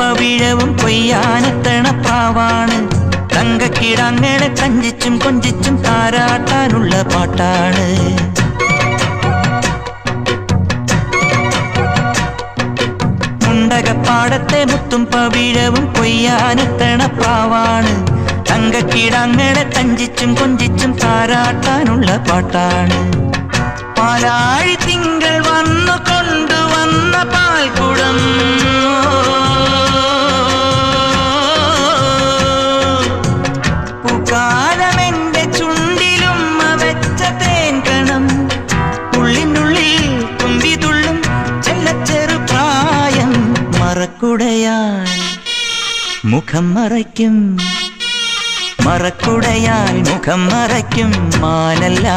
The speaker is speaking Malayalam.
പവിഴവും കൊയ്യാനെത്തണ പ്രാവാണ്. തങ്കക്കിടാങ്ങളെ തഞ്ചിച്ചും കൊഞ്ചിച്ചും താരാട്ടാനുള്ള പാട്ടാണ്. മുണ്ടകപ്പാടത്തെ മുത്തും പവിഴവും കൊയ്യാനെത്തണ പ്രാവാണ്. തങ്കക്കിടാങ്ങളെ തഞ്ചിച്ചും കൊഞ്ചിച്ചും താരാട്ടാനുള്ള പാട്ടാണ്. പാലാഴി തിങ്കൾ വന്നു കൊണ്ടുവന്ന പാൽക്കുടം പൂക്കാലമെന്റെ ചുണ്ടിലുമ്മ വെച്ച തേൻകണം. ഉള്ളിനുള്ളിൽ തുമ്പിതുള്ളും ചെല്ലച്ചെറുപ്രായം മറക്കുടയാൽ മുഖം മറയ്ക്കും. മറക്കുടയാൽ മുഖം മറയ്ക്കും മാനല്ല.